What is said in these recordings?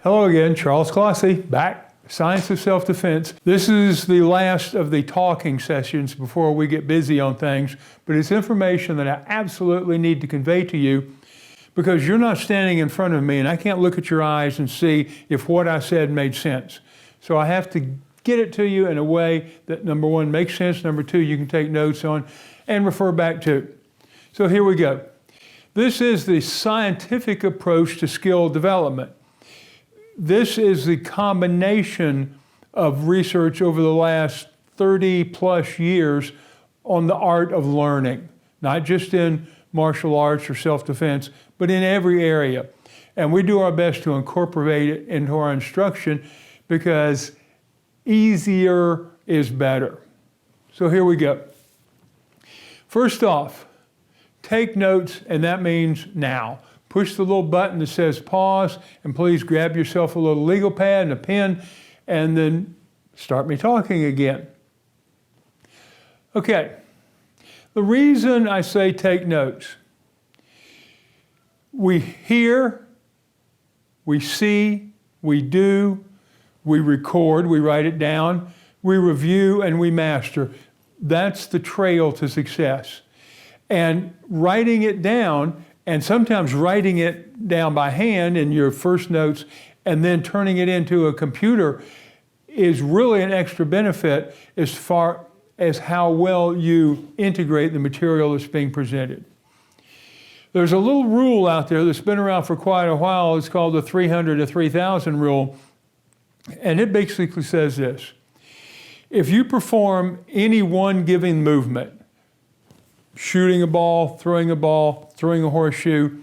Hello again, Charles Colossy, back, Science of Self-Defense. This is the last of the talking sessions before we get busy on things, but it's information that I absolutely need to convey to you because you're not standing in front of me and I can't look at your eyes and see if what I said made sense. So I have to get it to you in a way that, number one, makes sense, number two, you can take notes on and refer back to. So here we go. This is the scientific approach to skill development. This is the combination of research over the last 30 plus years on the art of learning, not just in martial arts or self-defense, but in every area. And we do our best to incorporate it into our instruction because easier is better. So here we go. First off, take notes, and that means now. Push the little button that says pause, and please grab yourself a little legal pad and a pen, and then start me talking again. Okay, the reason I say take notes, we hear, we see, we do, we record, we write it down, we review, and we master. That's the trail to success. And writing it down, and sometimes writing it down by hand in your first notes and then turning it into a computer is really an extra benefit as far as how well you integrate the material that's being presented. There's a little rule out there that's been around for quite a while. It's called the 300 to 3,000 rule. And it basically says this: if you perform any one given movement, shooting a ball, throwing a horseshoe,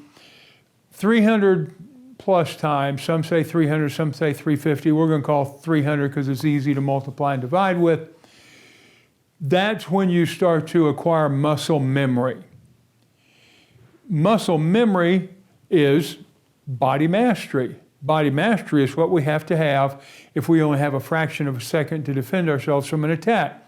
300 plus times, some say 300, some say 350, we're going to call 300 because it's easy to multiply and divide with, that's when you start to acquire muscle memory. Muscle memory is body mastery. Body mastery is what we have to have if we only have a fraction of a second to defend ourselves from an attack.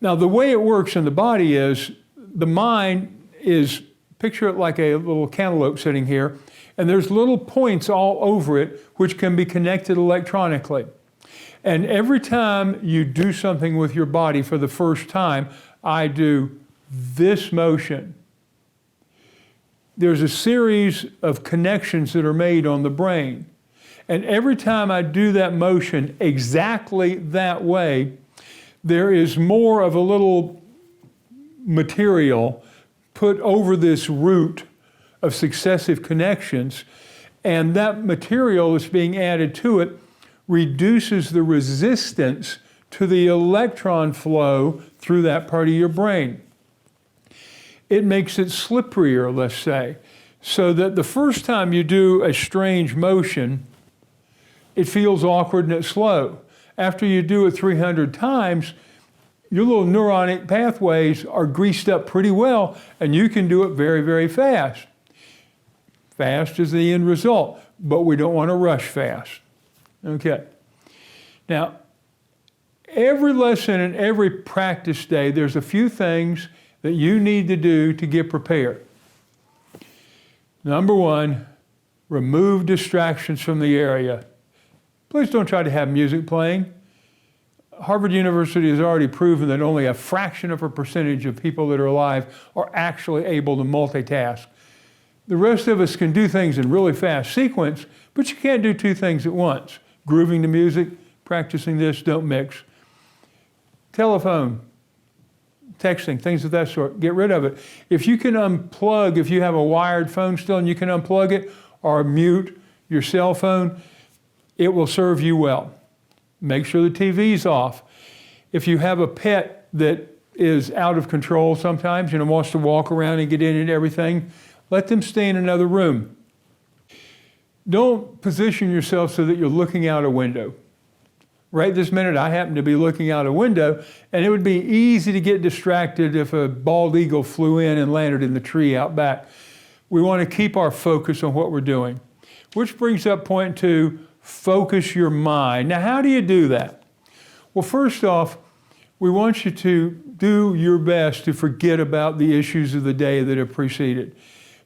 Now, the way it works in the body is the mind is, picture it like a little cantaloupe sitting here, and there's little points all over it which can be connected electronically. And every time you do something with your body for the first time, I do this motion. There's a series of connections that are made on the brain. And every time I do that motion exactly that way, there is more of a little material put over this root of successive connections, and that material that's being added to it reduces the resistance to the electron flow through that part of your brain. It makes it slipperier, let's say, so that the first time you do a strange motion, it feels awkward and it's slow. After you do it 300 times, your little neuronic pathways are greased up pretty well, and you can do it very, very fast. Fast is the end result, but we don't want to rush fast. Okay. Now, every lesson and every practice day, there's a few things that you need to do to get prepared. Number one, remove distractions from the area. Please don't try to have music playing. Harvard University has already proven that only a fraction of a percentage of people that are alive are actually able to multitask. The rest of us can do things in really fast sequence, but you can't do two things at once. Grooving to music, practicing this, don't mix. Telephone, texting, things of that sort, get rid of it. If you can unplug, if you have a wired phone still and you can unplug it or mute your cell phone, it will serve you well. Make sure the TV's off. If you have a pet that is out of control sometimes, wants to walk around and get in and everything, let them stay in another room. Don't position yourself so that you're looking out a window. Right this minute, I happen to be looking out a window, and it would be easy to get distracted if a bald eagle flew in and landed in the tree out back. We want to keep our focus on what we're doing. Which brings up point two, focus your mind. Now, how do you do that? Well, first off, we want you to do your best to forget about the issues of the day that have preceded.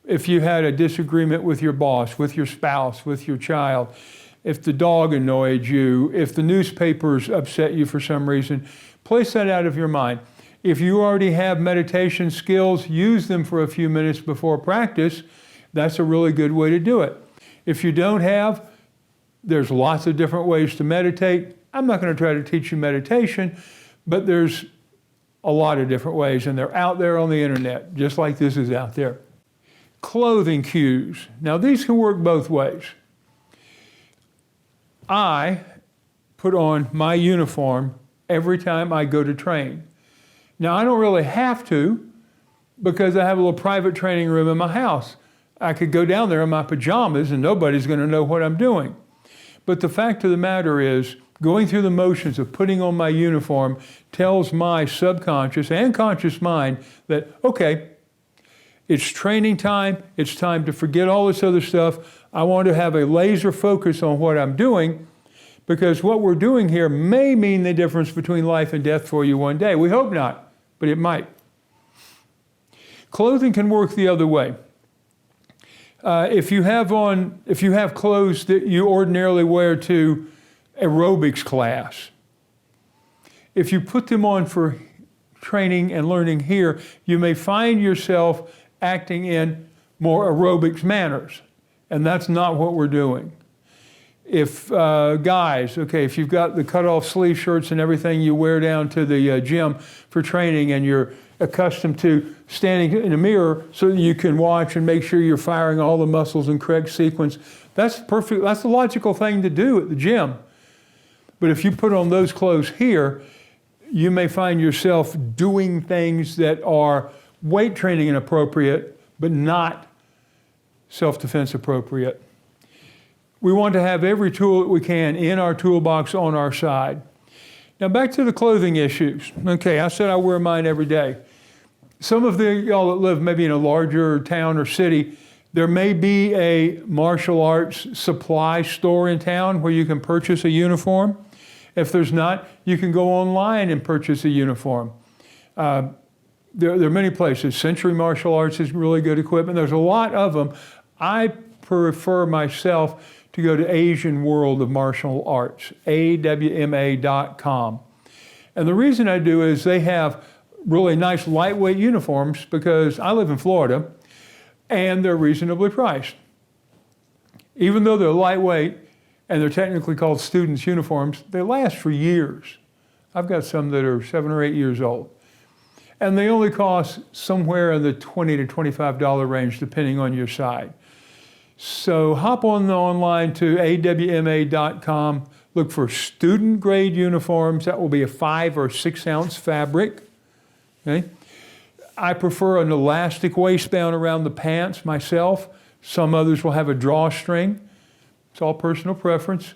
If you had a disagreement with your boss, with your spouse, with your child, if the dog annoyed you, if the newspapers upset you for some reason, place that out of your mind. If you already have meditation skills, use them for a few minutes before practice. That's a really good way to do it. If you don't have, there's lots of different ways to meditate. I'm not going to try to teach you meditation, but there's a lot of different ways, and they're out there on the internet, just like this is out there. Clothing cues. Now, these can work both ways. I put on my uniform every time I go to train. Now, I don't really have to because I have a little private training room in my house. I could go down there in my pajamas and nobody's going to know what I'm doing. But the fact of the matter is, going through the motions of putting on my uniform tells my subconscious and conscious mind that, okay, it's training time. It's time to forget all this other stuff. I want to have a laser focus on what I'm doing, because what we're doing here may mean the difference between life and death for you one day. We hope not, but it might. Clothing can work the other way. If you have clothes that you ordinarily wear to aerobics class, if you put them on for training and learning here, you may find yourself acting in more aerobics manners, and that's not what we're doing. If guys, okay, if you've got the cut-off sleeve shirts and everything you wear down to the gym for training, and you're accustomed to standing in a mirror so that you can watch and make sure you're firing all the muscles in correct sequence, that's perfect. That's the logical thing to do at the gym. But if you put on those clothes here, you may find yourself doing things that are weight training inappropriate, but not self-defense appropriate. We want to have every tool that we can in our toolbox on our side. Now back to the clothing issues. Okay, I said I wear mine every day. Some of y'all that live maybe in a larger town or city, there may be a martial arts supply store in town where you can purchase a uniform. If there's not, you can go online and purchase a uniform. There are many places. Century Martial Arts is really good equipment. There's a lot of them. I prefer myself to go to Asian World of Martial Arts, AWMA.com. And the reason I do is they have really nice lightweight uniforms, because I live in Florida and they're reasonably priced. Even though they're lightweight and they're technically called students' uniforms, they last for years. I've got some that are 7 or 8 years old. And they only cost somewhere in the $20 to $25 range, depending on your side. So hop online to AWMA.com, look for student grade uniforms. That will be a 5 or 6 ounce fabric. Okay? I prefer an elastic waistband around the pants myself. Some others will have a drawstring. It's all personal preference.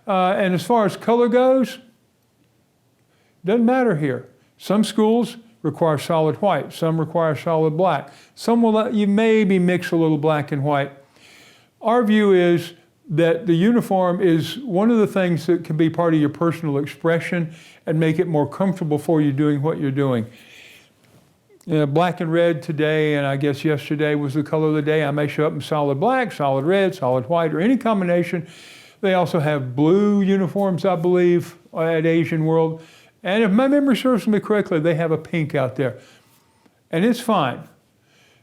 And as far as color goes, doesn't matter here. Some schools require solid white. Some require solid black. Some will let you maybe mix a little black and white. Our view is that the uniform is one of the things that can be part of your personal expression and make it more comfortable for you doing what you're doing. Black and red today, and I guess yesterday was the color of the day. I may show up in solid black, solid red, solid white, or any combination. They also have blue uniforms, I believe, at Asian World. And if my memory serves me correctly, they have a pink out there. And it's fine.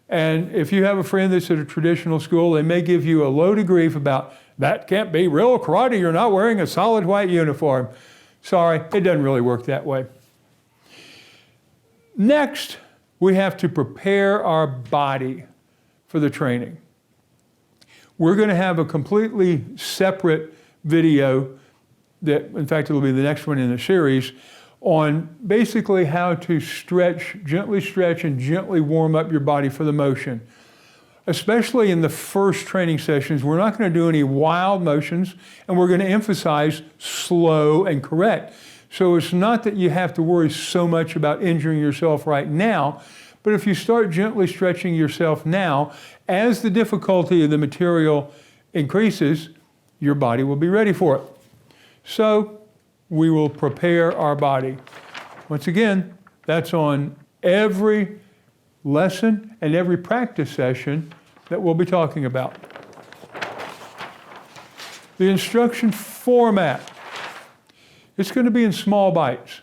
And if you have a friend that's at a traditional school, they may give you a load of grief about, that can't be real karate, you're not wearing a solid white uniform. Sorry, it doesn't really work that way. Next, we have to prepare our body for the training. We're going to have a completely separate video that, in fact, it'll be the next one in the series, on basically how to gently stretch and gently warm up your body for the motion. Especially in the first training sessions, we're not going to do any wild motions, and we're going to emphasize slow and correct. So it's not that you have to worry so much about injuring yourself right now, but if you start gently stretching yourself now, as the difficulty of the material increases, your body will be ready for it. So we will prepare our body. Once again, that's on every lesson and every practice session that we'll be talking about. The instruction format, it's going to be in small bites.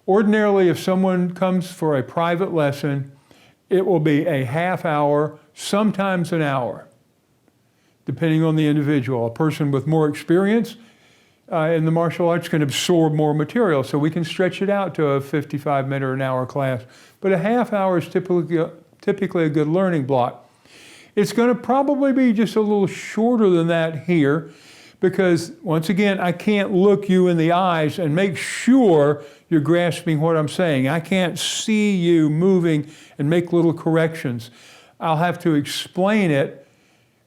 Ordinarily, if someone comes for a private lesson, it will be a half hour, sometimes an hour, depending on the individual. A person with more experience in the martial arts can absorb more material, so we can stretch it out to a 55-minute or an hour class. But a half hour is typically a good learning block. It's going to probably be just a little shorter than that here, because once again, I can't look you in the eyes and make sure you're grasping what I'm saying. I can't see you moving and make little corrections. I'll have to explain it,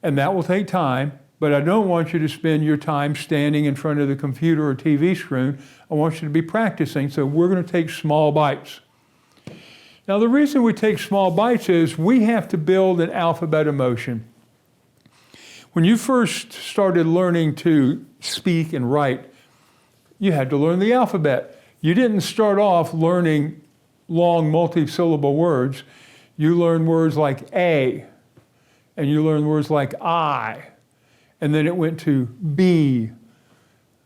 and that will take time, but I don't want you to spend your time standing in front of the computer or TV screen. I want you to be practicing, so we're going to take small bites. Now, the reason we take small bites is we have to build an alphabet of motion. When you first started learning to speak and write, you had to learn the alphabet. You didn't start off learning long multi-syllable words. You learned words like A, and you learned words like I, and then it went to be.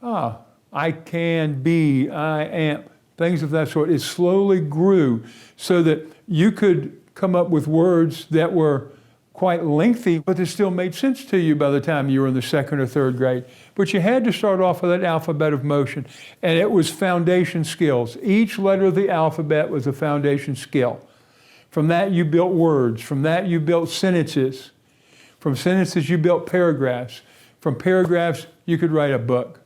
I can be, I am, things of that sort. It slowly grew so that you could come up with words that were quite lengthy, but they still made sense to you by the time you were in the second or third grade. But you had to start off with that alphabet of motion, and it was foundation skills. Each letter of the alphabet was a foundation skill. From that you built words. From that you built sentences. From sentences you built paragraphs. From paragraphs you could write a book.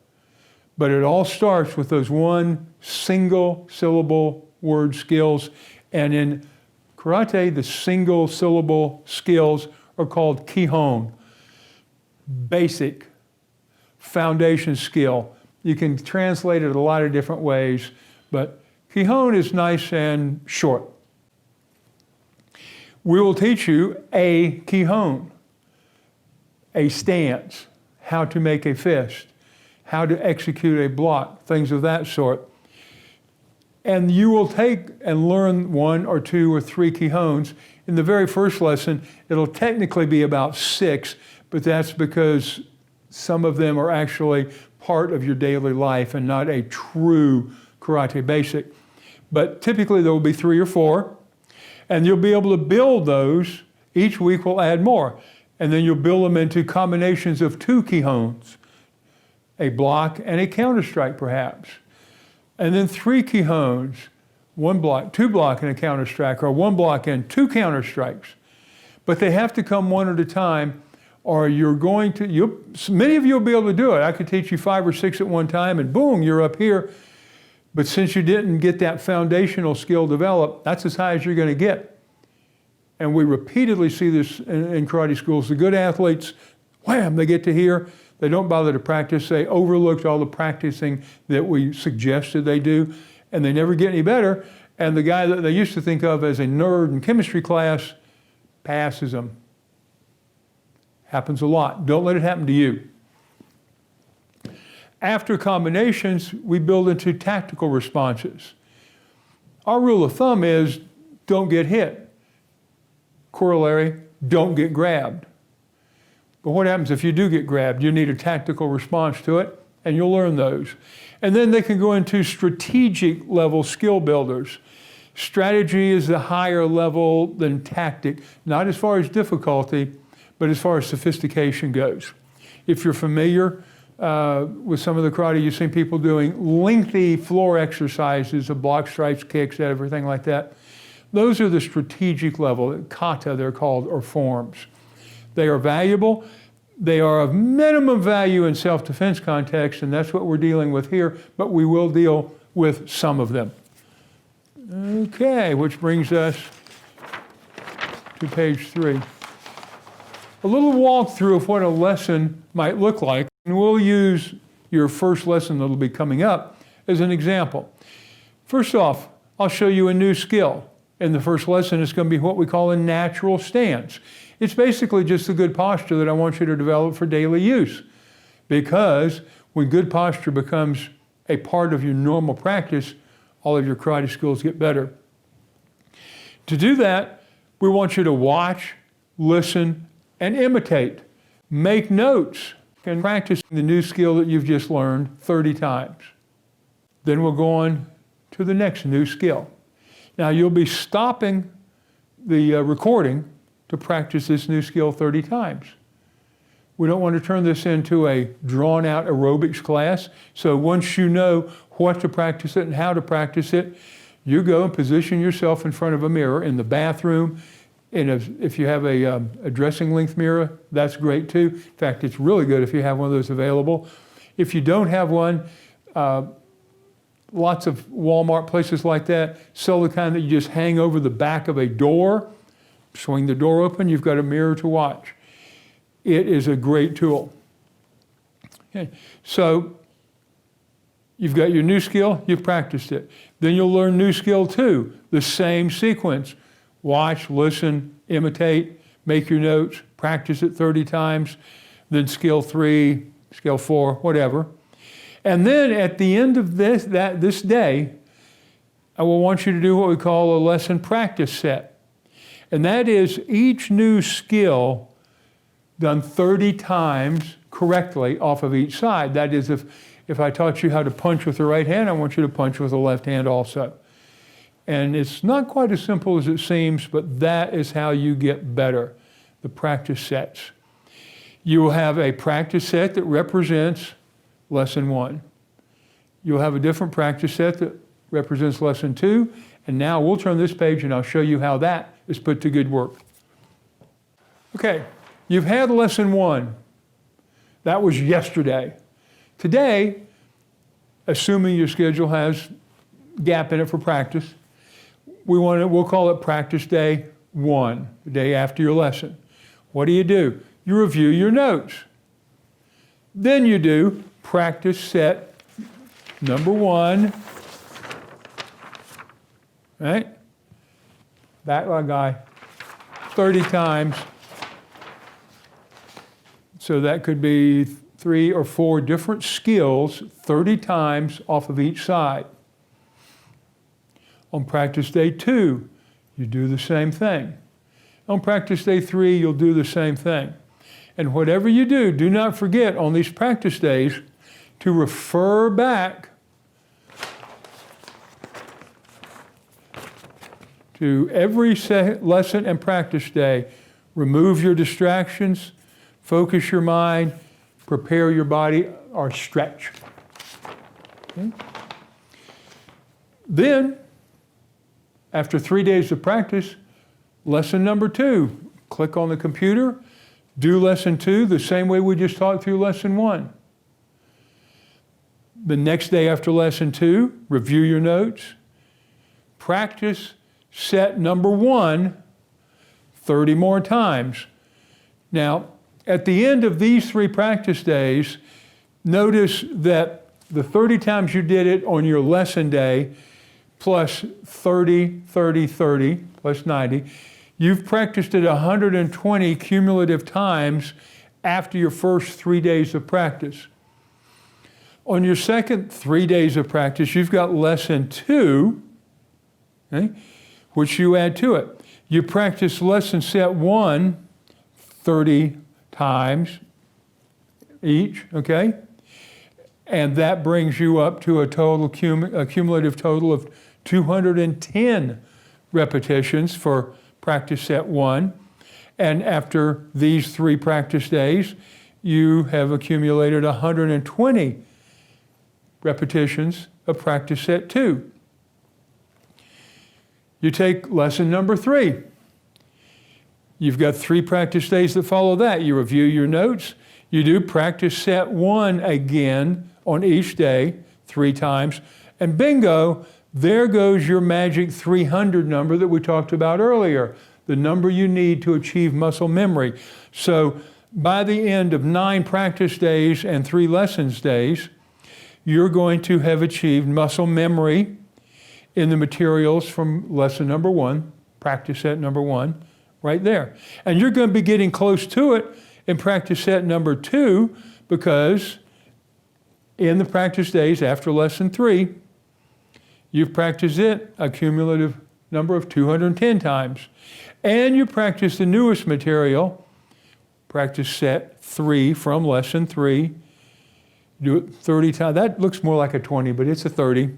But it all starts with those one single syllable word skills, and in karate, the single syllable skills are called kihon, basic foundation skill. You can translate it a lot of different ways, but kihon is nice and short. We will teach you a kihon, a stance, how to make a fist, how to execute a block, things of that sort. And you will take and learn one or two or three kihons. In the very first lesson, it'll technically be about 6, but that's because some of them are actually part of your daily life and not a true karate basic. But typically there will be 3 or 4, and you'll be able to build those. Each week we'll add more. And then you'll build them into combinations of 2 kihons, a block and a counter strike perhaps. And then 3 kihons, 1 block, 2 block and a counter strike, or 1 block and 2 counter strikes. But they have to come one at a time, or you're going to, many of you will be able to do it. I could teach you 5 or 6 at one time and boom, you're up here. But since you didn't get that foundational skill developed, that's as high as you're going to get. And we repeatedly see this in karate schools. The good athletes, wham, they get to here. They don't bother to practice. They overlooked all the practicing that we suggested they do, and they never get any better. And the guy that they used to think of as a nerd in chemistry class passes them. Happens a lot. Don't let it happen to you. After combinations, we build into tactical responses. Our rule of thumb is don't get hit. Corollary, don't get grabbed. But what happens if you do get grabbed? You need a tactical response to it, and you'll learn those. And then they can go into strategic level skill builders. Strategy is the higher level than tactic, not as far as difficulty, but as far as sophistication goes. If you're familiar with some of the karate, you've seen people doing lengthy floor exercises of block strikes, kicks, everything like that. Those are the strategic level, kata they're called, or forms. They are valuable. They are of minimum value in self-defense context, and that's what we're dealing with here, but we will deal with some of them. Okay, which brings us to page 3. A little walkthrough of what a lesson might look like, and we'll use your first lesson that'll be coming up as an example. First off, I'll show you a new skill. In the first lesson, it's going to be what we call a natural stance. It's basically just the good posture that I want you to develop for daily use. Because when good posture becomes a part of your normal practice, all of your karate skills get better. To do that, we want you to watch, listen, and imitate. Make notes and practice the new skill that you've just learned 30 times. Then we'll go on to the next new skill. Now you'll be stopping the recording to practice this new skill 30 times. We don't want to turn this into a drawn-out aerobics class. So once you know what to practice it and how to practice it, you go and position yourself in front of a mirror in the bathroom. And if you have a dressing length mirror, that's great too. In fact, it's really good if you have one of those available. If you don't have one, lots of Walmart places like that sell the kind that you just hang over the back of a door. Swing the door open, you've got a mirror to watch. It is a great tool. Okay. So you've got your new skill, you've practiced it. Then you'll learn new skill 2, the same sequence. Watch, listen, imitate, make your notes, practice it 30 times, then skill 3, skill 4, whatever. And then at the end of this day, I will want you to do what we call a lesson practice set. And that is each new skill done 30 times correctly off of each side. That is, if I taught you how to punch with the right hand, I want you to punch with the left hand also. And it's not quite as simple as it seems, but that is how you get better, the practice sets. You will have a practice set that represents lesson 1. You'll have a different practice set that represents lesson 2. And now we'll turn this page and I'll show you how that is put to good work. Okay, you've had lesson 1. That was yesterday. Today, assuming your schedule has gap in it for practice, we'll call it practice day 1, the day after your lesson. What do? You review your notes. Then you do practice set number 1. Right? That guy 30 times. So that could be 3 or 4 different skills 30 times off of each side. On practice day 2, you do the same thing. On practice day 3, you'll do the same thing. And whatever you do not forget on these practice days to refer back to every lesson and practice day. Remove your distractions, focus your mind, prepare your body, or stretch. Okay? Then, after 3 days of practice, lesson number 2. Click on the computer, do lesson 2 the same way we just taught through lesson 1. The next day after lesson 2, review your notes, practice set number 1 30 more times. Now, at the end of these 3 practice days, notice that the 30 times you did it on your lesson day, plus 30, 30, 30, plus 90, you've practiced it 120 cumulative times after your first 3 days of practice. On your second 3 days of practice, you've got lesson 2, okay, which you add to it. You practice lesson set 1 30 times each, okay? And that brings you up to a total cumulative total of 210 repetitions for practice set 1. And after these 3 practice days, you have accumulated 120 repetitions of practice set 2. You take lesson number 3. You've got 3 practice days that follow that. You review your notes. You do practice set 1 again on each day 3 times. And bingo, there goes your magic 300 number that we talked about earlier, the number you need to achieve muscle memory. So by the end of 9 practice days and 3 lessons days, you're going to have achieved muscle memory in the materials from lesson number 1, practice set number 1, right there. And you're going to be getting close to it in practice set number 2 because in the practice days after lesson 3, you've practiced it a cumulative number of 210 times. And you practice the newest material Practice set 3 from lesson 3. Do it 30 times. That looks more like a 20, but it's a 30.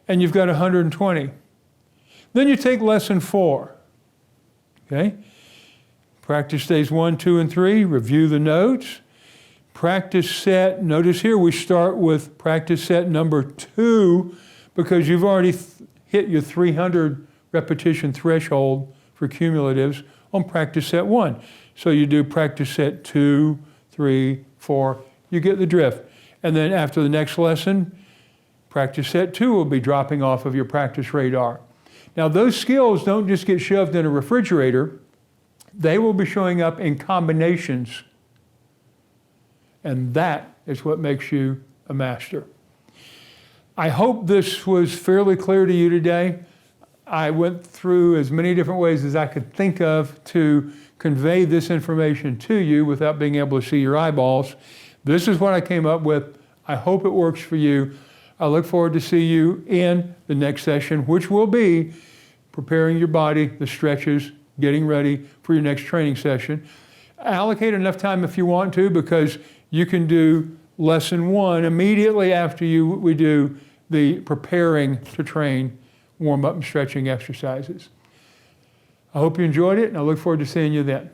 And you've got 120. Then you take lesson 4. Okay? Practice days 1, 2, and 3. Review the notes. Practice set, notice here we start with practice set number 2 because you've already hit your 300 repetition threshold for cumulatives on practice set 1. So you do practice set 2, 3, 4, you get the drift. And then after the next lesson, practice set 2 will be dropping off of your practice radar. Now those skills don't just get shoved in a refrigerator, they will be showing up in combinations. And that is what makes you a master. I hope this was fairly clear to you today. I went through as many different ways as I could think of to convey this information to you without being able to see your eyeballs. This is what I came up with. I hope it works for you. I look forward to see you in the next session, which will be preparing your body, the stretches, getting ready for your next training session. Allocate enough time if you want to, because you can do lesson 1 immediately after we do the preparing to train warm-up and stretching exercises. I hope you enjoyed it, and I look forward to seeing you then.